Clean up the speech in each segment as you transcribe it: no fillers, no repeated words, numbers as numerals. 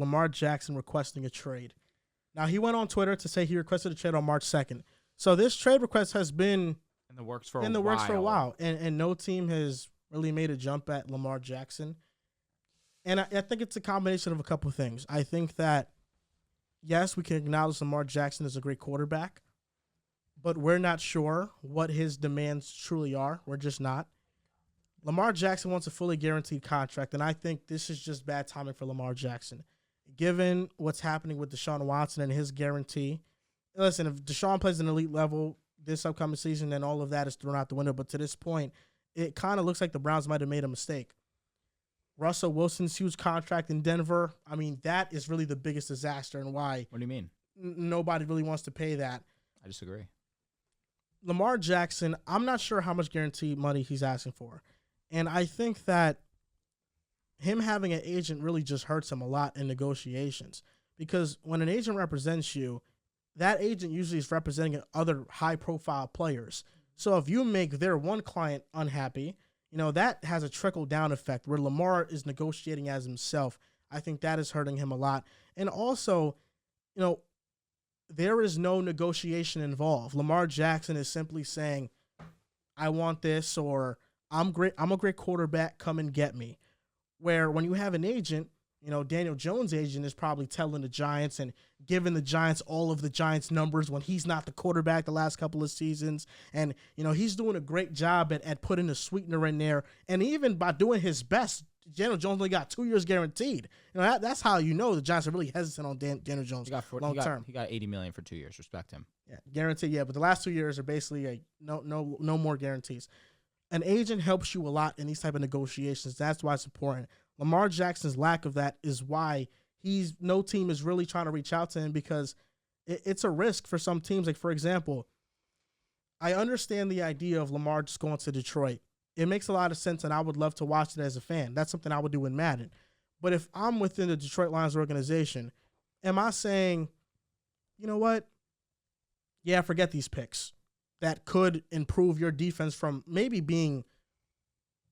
Lamar Jackson requesting a trade. Now, he went on Twitter to say he requested a trade on March 2nd. So this trade request has been in the works for a while. And no team has really made a jump at Lamar Jackson. And I think it's a combination of a couple of things. I think that, yes, we can acknowledge Lamar Jackson is a great quarterback, but we're not sure what his demands truly are. We're just not. Lamar Jackson wants a fully guaranteed contract, and I think this is just bad timing for Lamar Jackson. Given what's happening with Deshaun Watson and his guarantee, listen, if Deshaun plays an elite level this upcoming season, then all of that is thrown out the window. But to this point, it kind of looks like the Browns might have made a mistake. Russell Wilson's huge contract in Denver, I mean, that is really the biggest disaster and why. What do you mean? Nobody really wants to pay that. I disagree. Lamar Jackson, I'm not sure how much guaranteed money he's asking for. And I think that him having an agent really just hurts him a lot in negotiations. Because when an agent represents you, that agent usually is representing other high-profile players. So if you make their one client unhappy, that has a trickle-down effect where Lamar is negotiating as himself. I think that is hurting him a lot. And also, there is no negotiation involved. Lamar Jackson is simply saying, I want this, or I'm a great quarterback, come and get me. Where when you have an agent, Daniel Jones' agent is probably telling the Giants and giving the Giants all of the Giants' numbers when he's not the quarterback the last couple of seasons. And, he's doing a great job at putting a sweetener in there. And even by doing his best, Daniel Jones only got 2 years guaranteed. That's how the Giants are really hesitant on Daniel Jones long term. He got $80 million for 2 years. Respect him. Yeah, guaranteed. Yeah, but the last 2 years are basically no more guarantees. An agent helps you a lot in these type of negotiations. That's why it's important. Lamar Jackson's lack of that is why no team is really trying to reach out to him, because it's a risk for some teams. Like, for example, I understand the idea of Lamar just going to Detroit. It makes a lot of sense, and I would love to watch it as a fan. That's something I would do in Madden. But if I'm within the Detroit Lions organization, am I saying, you know what? Yeah, forget these picks. That could improve your defense from maybe being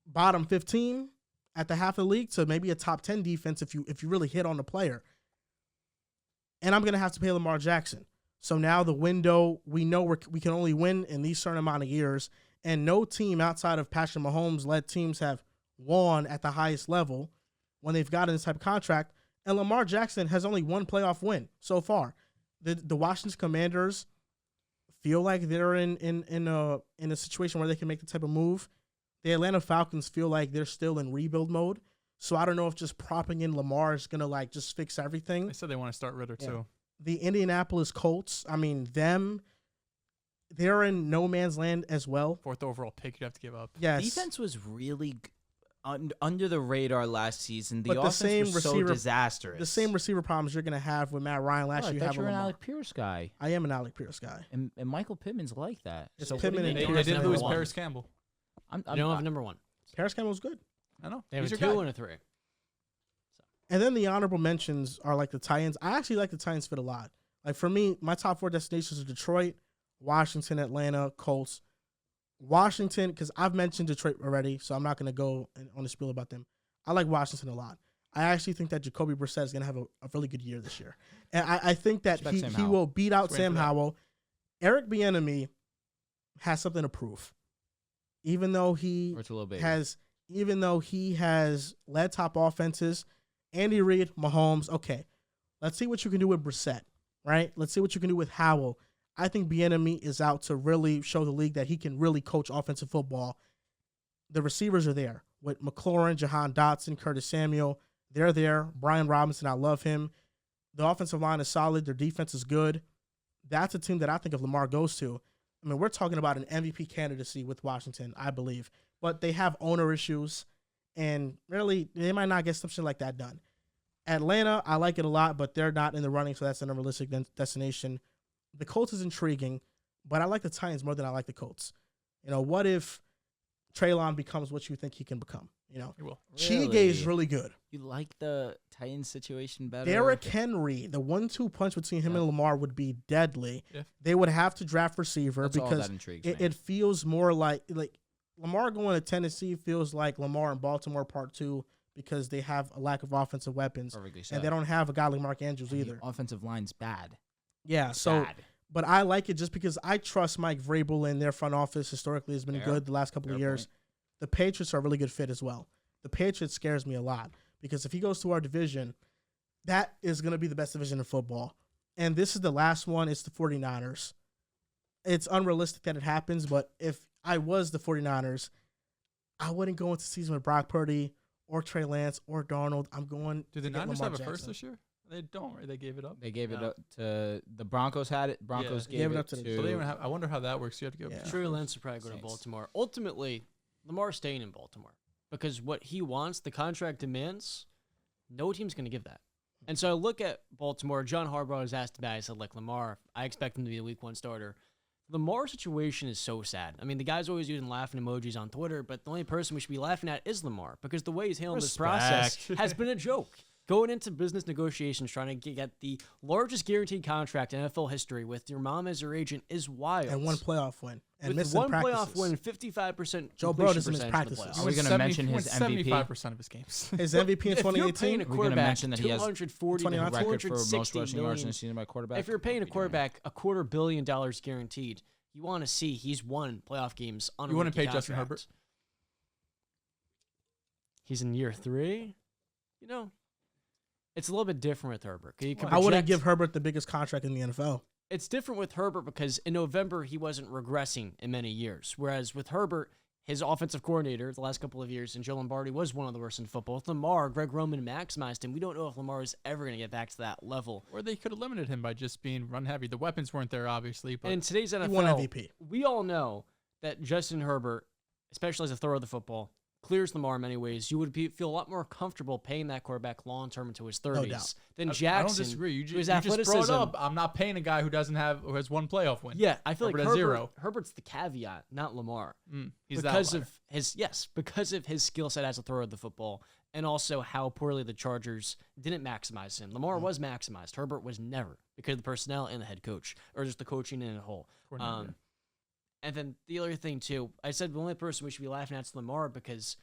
bottom 15 at the half of the league to maybe a top 10 defense if you really hit on the player. And I'm going to have to pay Lamar Jackson. So now the window, we know we can only win in these certain amount of years, and no team outside of Patrick Mahomes-led teams have won at the highest level when they've gotten this type of contract. And Lamar Jackson has only one playoff win so far. The Washington Commanders feel like they're in a situation where they can make the type of move. The Atlanta Falcons feel like they're still in rebuild mode. So I don't know if just propping in Lamar is going to just fix everything. They said they want to start Ritter too. The Indianapolis Colts, I mean, they're in no man's land as well. 4th overall pick you'd have to give up. Yes. Defense was really under the radar last season. The but offense was so disastrous. The same receiver problems you're going to have with Matt Ryan last year. You have you're an Alec Pierce guy. I am an Alec Pierce guy. And Michael Pittman's like that. It's Pittman and Pierce. They didn't lose Paris Campbell. They don't have number 1. Paris Campbell's good. I know. They have a 2 and a 3. And then the honorable mentions are like the Titans. I actually like the Titans fit a lot. Like, for me, my top 4 destinations are Detroit, Washington, Atlanta, Colts. Washington, because I've mentioned Detroit already, so I'm not going to go on a spiel about them. I like Washington a lot. I actually think that Jacoby Brissett is going to have a really good year this year. And I think that he will beat out Sam Howell. Eric Bieniemy has something to prove. Even though he has led top offenses, Andy Reid, Mahomes, okay, let's see what you can do with Brissett, right? Let's see what you can do with Howell. I think Bieniemy is out to really show the league that he can really coach offensive football. The receivers are there with McLaurin, Jahan Dotson, Curtis Samuel. They're there. Brian Robinson, I love him. The offensive line is solid. Their defense is good. That's a team that I think if Lamar goes to, I mean, we're talking about an MVP candidacy with Washington, I believe. But they have owner issues, and really, they might not get something like that done. Atlanta, I like it a lot, but they're not in the running, so that's an unrealistic destination. The Colts is intriguing, but I like the Titans more than I like the Colts. What if Treylon becomes what you think he can become? He will. Chige is really good. You like the Titans situation better? Derrick Henry, the 1-2 punch between him and Lamar would be deadly. Yeah. They would have to draft receiver because it feels more like Lamar going to Tennessee feels like Lamar in Baltimore Part 2 because they have a lack of offensive weapons. Perfectly said. And they don't have a guy like Mark Andrews And either. The offensive line's bad. Yeah, so Bad. but I like it just because I trust Mike Vrabel and their front office historically has been Fair. good the last couple of Fair years. point. The Patriots are a really good fit as well. The Patriots scares me a lot because if he goes to our division, that is going to be the best division in football. And this is the last one. It's the 49ers. It's unrealistic that it happens, but if I was the 49ers, I wouldn't go into the season with Brock Purdy or Trey Lance or Darnold. I'm going Do the to get Niners Lamar have a Jackson. first this year? They don't, right? They gave it up. They gave it No. up to the Broncos. Had it. Broncos Yeah, gave it up to to. the- So they even have. I wonder how that works. You have to give. Yeah. Trey Lance will probably go to Saints. Baltimore. Ultimately, Lamar's staying in Baltimore because what he wants, the contract demands, no team's going to give that. And so I look at Baltimore. John Harbaugh was asked about it. I said, like, Lamar, I expect him to be the week 1 starter. Lamar's situation is so sad. I mean, the guy's always using laughing emojis on Twitter, but the only person we should be laughing at is Lamar because the way he's handling this process has been a joke. Going into business negotiations, trying to get the largest guaranteed contract in NFL history with your mom as your agent is wild. And one playoff win. And with missing one practices. playoff win, 55% Joe Burrow completion doesn't miss percentage in the practices. playoffs. He Are we going to mention his MVP? 75% of his games. His MVP in If you're paying 2018. a gonna quarterback mention that he has 240 to record Record for most 260 rushing yards in million, a season by quarterback. if you're paying a What are we doing? quarterback $250 million guaranteed, you want to see he's won playoff games on a You wouldn't rookie pay Justin contract. Herbert? He's in year 3. You know, it's a little bit different with Herbert. You can I wouldn't project- give Herbert the biggest contract in the NFL. It's different with Herbert because in November he wasn't regressing in many years. Whereas with Herbert, his offensive coordinator the last couple of years, and Joe Lombardi was one of the worst in football. With Lamar, Greg Roman maximized him. We don't know if Lamar is ever going to get back to that level. Or they could have limited him by just being run heavy. The weapons weren't there, obviously. But And in today's NFL, He won MVP. we all know that Justin Herbert, especially as a thrower of the football, clears Lamar in many ways. You would feel a lot more comfortable paying that quarterback long term into his 30s doubt. than I Jackson. don't disagree. You who just, has you just brought athleticism. up. I'm not paying a guy who has one playoff win. Yeah, I feel Herbert like has Herbert, 0. Herbert's the caveat, not Lamar. He's because the because of his skill set as a thrower of the football, and also how poorly the Chargers didn't maximize him. Lamar was maximized. Herbert was never because of the personnel and the head coach, or just the coaching in a whole. Coordinator. And then the other thing too, I said the only person we should be laughing at is Lamar because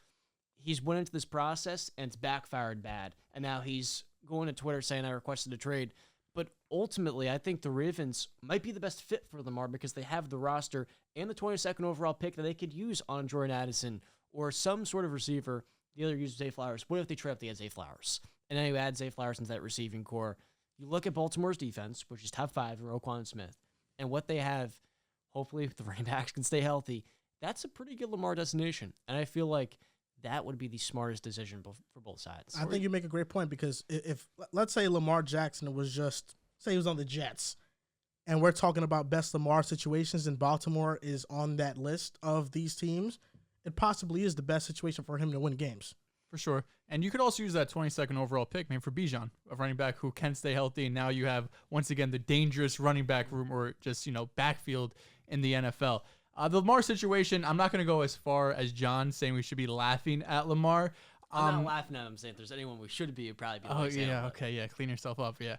he's went into this process and it's backfired bad, and now he's going to Twitter saying I requested a trade. But ultimately, I think the Ravens might be the best fit for Lamar because they have the roster and the 22nd overall pick that they could use on Jordan Addison or some sort of receiver. The other uses Zay Flowers. What if they trade up the Zay Flowers? And then you add Zay Flowers into that receiving core. You look at Baltimore's defense, which is top 5 in Roquan Smith, and what they have, hopefully if the running backs can stay healthy, that's a pretty good Lamar destination. And I feel like that would be the smartest decision for both sides. I think you make a great point because if let's say Lamar Jackson was just, say he was on the Jets, and we're talking about best Lamar situations, and Baltimore is on that list of these teams, it possibly is the best situation for him to win games. For sure. And you could also use that 22nd overall pick, for Bijan, a running back who can stay healthy. And now you have, once again, the dangerous running back room or just, backfield in the NFL. The Lamar situation, I'm not going to go as far as John saying we should be laughing at Lamar. I'm not laughing at him saying if there's anyone we should be, it'd probably be Oh, Alex yeah, Allen. okay, yeah, clean yourself up, yeah.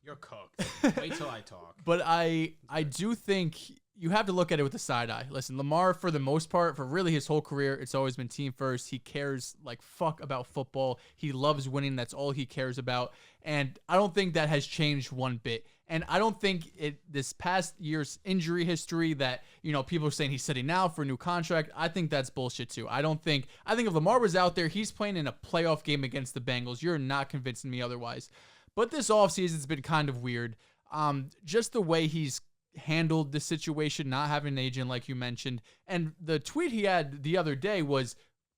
You're cooked. Wait till I talk. But I do think you have to look at it with a side eye. Listen, Lamar, for the most part, for really his whole career, it's always been team first. He cares like fuck about football. He loves winning. That's all he cares about. And I don't think that has changed one bit. And I don't think this past year's injury history that, people are saying he's sitting out for a new contract. I think that's bullshit too. I think if Lamar was out there, he's playing in a playoff game against the Bengals. You're not convincing me otherwise. But this offseason's been kind of weird. Just the way he's handled the situation, not having an agent like you mentioned. And the tweet he had the other day was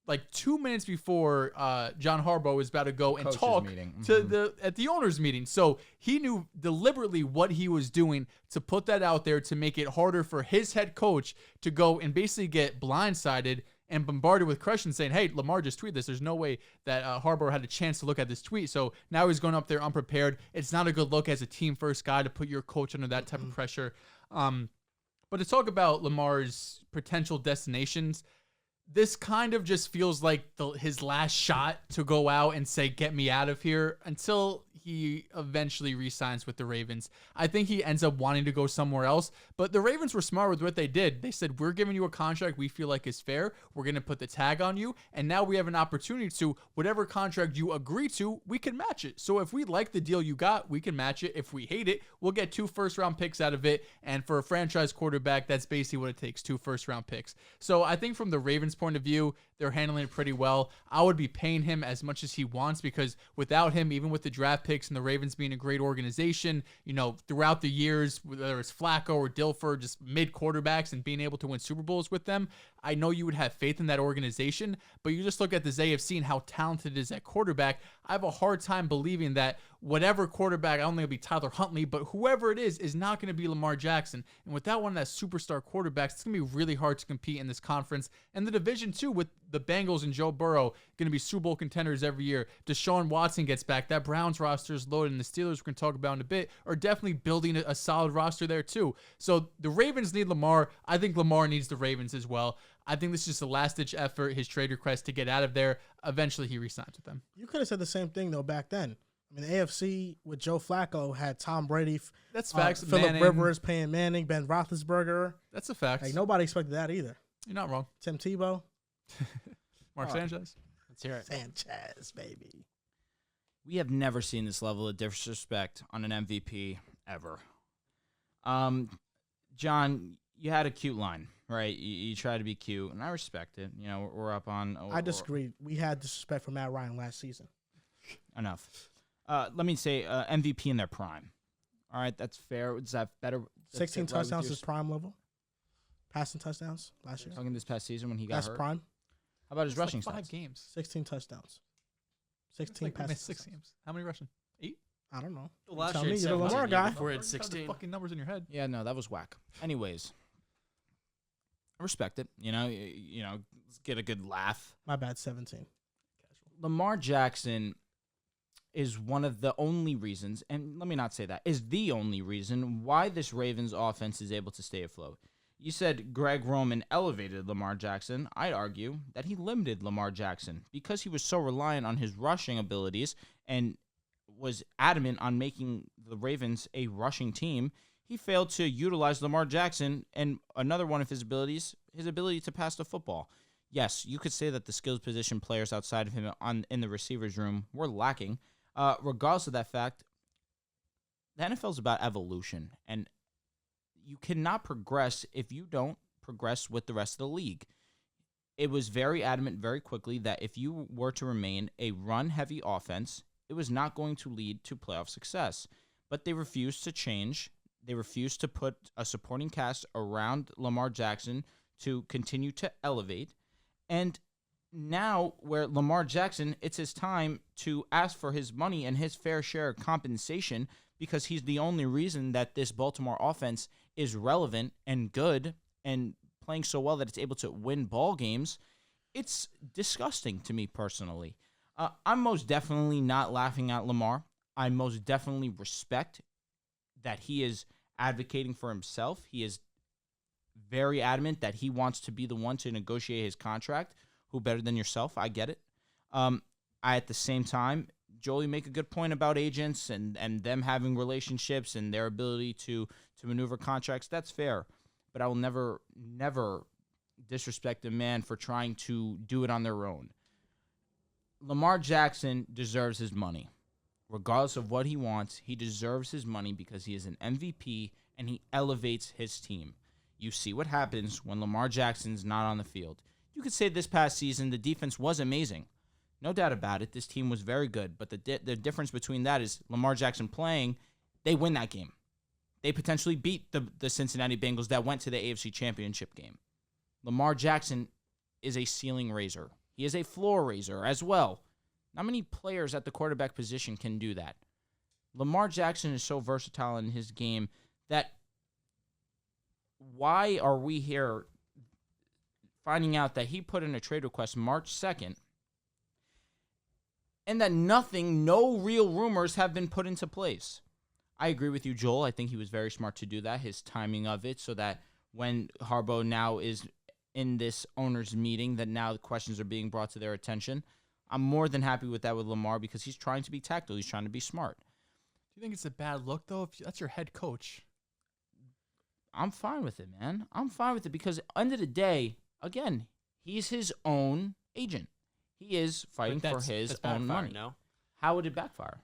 like 2 minutes before John Harbaugh was about to go and Coaches talk meeting. to at the owners meeting. So he knew deliberately what he was doing to put that out there to make it harder for his head coach to go and basically get blindsided and bombarded with questions saying, hey, Lamar just tweeted this. There's no way that Harbaugh had a chance to look at this tweet. So now he's going up there unprepared. It's not a good look as a team first guy to put your coach under that type of pressure. But to talk about Lamar's potential destinations, this kind of just feels like his last shot to go out and say, get me out of here, until he eventually re-signs with the Ravens. I think he ends up wanting to go somewhere else, but the Ravens were smart with what they did. They said, we're giving you a contract we feel like is fair. We're going to put the tag on you, and now we have an opportunity to, whatever contract you agree to, we can match it. So if we like the deal you got, we can match it. If we hate it, we'll get 2 first-round picks out of it, and for a franchise quarterback, that's basically what it takes, 2 first-round picks. So I think from the Ravens' point of view, they're handling it pretty well. I would be paying him as much as he wants, because without him, even with the draft picks and the Ravens being a great organization, throughout the years, whether it's Flacco or Dilfer, just mid quarterbacks and being able to win Super Bowls with them, I know you would have faith in that organization, but you just look at this AFC and how talented it is at quarterback. I have a hard time believing that whatever quarterback, I don't think it'll be Tyler Huntley, but whoever it is not going to be Lamar Jackson. And without one of that superstar quarterbacks, it's going to be really hard to compete in this conference. And the division too, with the Bengals and Joe Burrow going to be Super Bowl contenders every year. Deshaun Watson gets back. That Browns roster is loaded, and the Steelers, we're going to talk about in a bit, are definitely building a solid roster there too. So the Ravens need Lamar. I think Lamar needs the Ravens as well. I think this is just a last-ditch effort, his trade request to get out of there. Eventually, he re-signs with them. You could have said the same thing, though, back then. I mean, the AFC with Joe Flacco had Tom Brady, that's facts. Phillip Rivers, Peyton Manning, Ben Roethlisberger. That's a fact. Like, nobody expected that either. You're not wrong. Tim Tebow. Mark Sanchez. Let's hear it. Sanchez, baby. We have never seen this level of disrespect on an MVP ever. John, you had a cute line, right? You try to be cute, and I respect it. We're up on. I disagree. We had disrespect for Matt Ryan last season. Enough. Let me say MVP in their prime. All right, that's fair. Is that better? 16 touchdowns is prime level. Passing touchdowns last year. Talking this past season when he got hurt. That's prime. How about his rushing like 5 stats? games. 16 touchdowns. 16 like passing. 6 games. How many rushing? 8? I don't know. Last Tell year me, it you're the said Lamar 17, guy. before it had Tell the 16. fucking numbers in your head. Yeah, no, that was whack. Anyways, I respect it. Let's get a good laugh. My bad, 17. Lamar Jackson is one of the only reasons, and let me not say that, is the only reason why this Ravens offense is able to stay afloat. You said Greg Roman elevated Lamar Jackson. I'd argue that he limited Lamar Jackson because he was so reliant on his rushing abilities and was adamant on making the Ravens a rushing team. He failed to utilize Lamar Jackson, and another one of his abilities, his ability to pass the football. Yes, you could say that the skills position players outside of him in the receivers room were lacking. Regardless of that fact, the NFL is about evolution, and you cannot progress if you don't progress with the rest of the league. It was very adamant very quickly that if you were to remain a run-heavy offense, it was not going to lead to playoff success. But they refused to change. They refused to put a supporting cast around Lamar Jackson to continue to elevate. And now where Lamar Jackson, it's his time to ask for his money and his fair share of compensation, because he's the only reason that this Baltimore offense is relevant and good and playing so well that it's able to win ball games. It's disgusting to me personally. I'm most definitely not laughing at Lamar. I most definitely respect that he is advocating for himself. He is very adamant that he wants to be the one to negotiate his contract. Who better than yourself? I get it. I, at the same time, Joel, you make a good point about agents and them having relationships and their ability to maneuver contracts. That's fair. But I will never disrespect a man for trying to do it on their own. Lamar Jackson deserves his money. Regardless of what he wants, he deserves his money because he is an MVP and he elevates his team. You see what happens when Lamar Jackson's not on the field. You could say this past season the defense was amazing. No doubt about it. This team was very good. But the difference between that is Lamar Jackson playing, they win that game. They potentially beat the Cincinnati Bengals that went to the AFC Championship game. Lamar Jackson is a ceiling raiser. He is a floor raiser as well. Not many players at the quarterback position can do that. Lamar Jackson is so versatile in his game that why are we here finding out that he put in a trade request March 2nd and that no real rumors have been put into place? I agree with you, Joel. I think he was very smart to do that, his timing of it, so that when Harbaugh now is in this owners meeting, that now the questions are being brought to their attention. I'm more than happy with that with Lamar because he's trying to be tactile. He's trying to be smart. Do you think it's a bad look, though? If that's your head coach. I'm fine with it, man. I'm fine with it because end of the day, again, he's his own agent. He is fighting for his that's own backfired, money. No, How would it backfire?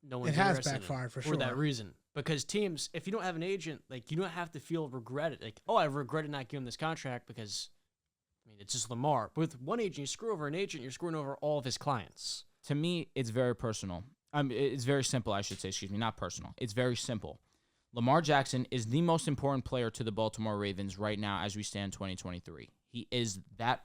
no one's It has interested in backfired for for sure. that reason. Because teams, if you don't have an agent, like you don't have to feel regretted. Like, oh, I regretted not giving him this contract because, I mean, it's just Lamar. But with one agent, you screw over an agent, you're screwing over all of his clients. To me, it's very personal. It's very simple, I should say. Excuse me, not personal. It's very simple. Lamar Jackson is the most important player to the Baltimore Ravens right now as we stand 2023. He is that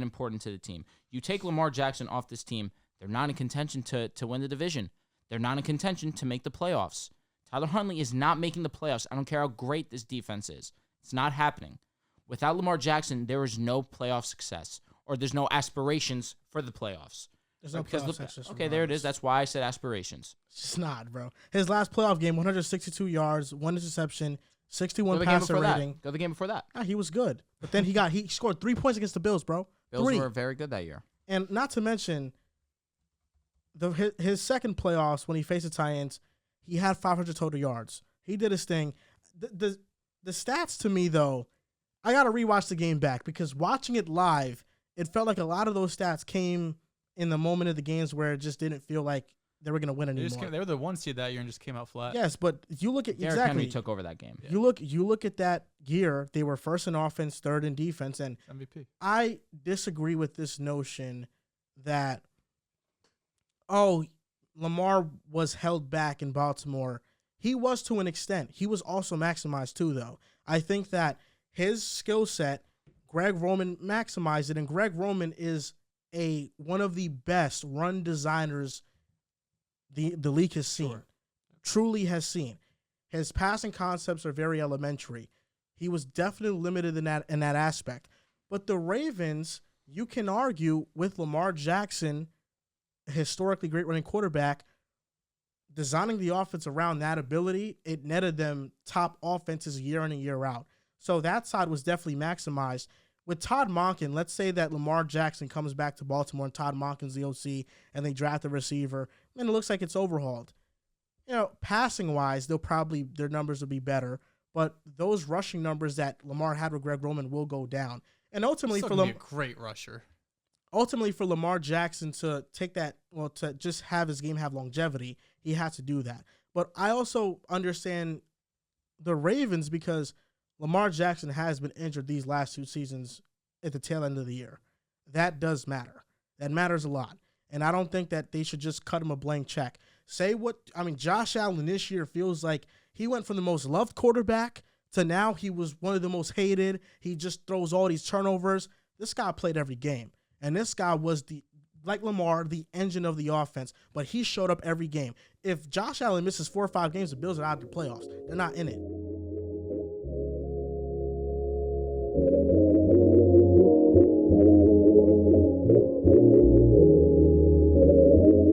important to the team. You take Lamar Jackson off this team, they're not in contention to win the division. They're not in contention to make the playoffs. Tyler Huntley is not making the playoffs. I don't care how great this defense is. It's not happening. Without Lamar Jackson, there is no playoff success, or there's no aspirations for the playoffs. There's no Because playoff look, success okay, there it regardless. is. That's why I said aspirations. It's just not, bro. His last playoff game, 162 yards, 1 interception, 61 Go the game passer before rating. that. Go the game before that. He was good. But then he scored 3 points against the Bills, bro. Bills 3. were very good that year. And not to mention, his second playoffs when he faced the Titans, he had 500 total yards. He did his thing. The stats to me, though, I got to rewatch the game back because watching it live, it felt like a lot of those stats came in the moment of the games where it just didn't feel like they were going to win anymore. They were the 1 seed that year and just came out flat. Yes, but you look at Derrick exactly. Henry took over that game. You look at that year. They were first in offense, third in defense, and MVP. I disagree with this notion that Lamar was held back in Baltimore. He was to an extent. He was also maximized too, though. I think that his skill set, Greg Roman maximized it, and Greg Roman is one of the best run designers the league has seen. Sure. Truly has seen. His passing concepts are very elementary. He was definitely limited in that aspect. But the Ravens, you can argue with Lamar Jackson, historically great running quarterback, designing the offense around that ability, it netted them top offenses year in and year out. So that side was definitely maximized. With Todd Monken, let's say that Lamar Jackson comes back to Baltimore and Todd Monken's the OC and they draft a receiver, and it looks like it's overhauled. Passing-wise, their numbers will be better, but those rushing numbers that Lamar had with Greg Roman will go down. And ultimately, Still gonna be a great rusher. Ultimately, for Lamar Jackson to take that, to just have his game have longevity, he has to do that. But I also understand the Ravens because Lamar Jackson has been injured these last 2 seasons at the tail end of the year. That does matter. That matters a lot. And I don't think that they should just cut him a blank check. Josh Allen this year feels like he went from the most loved quarterback to now he was one of the most hated. He just throws all these turnovers. This guy played every game. And this guy was, like Lamar, the engine of the offense. But he showed up every game. If Josh Allen misses 4 or 5 games, the Bills are out of the playoffs. They're not in it.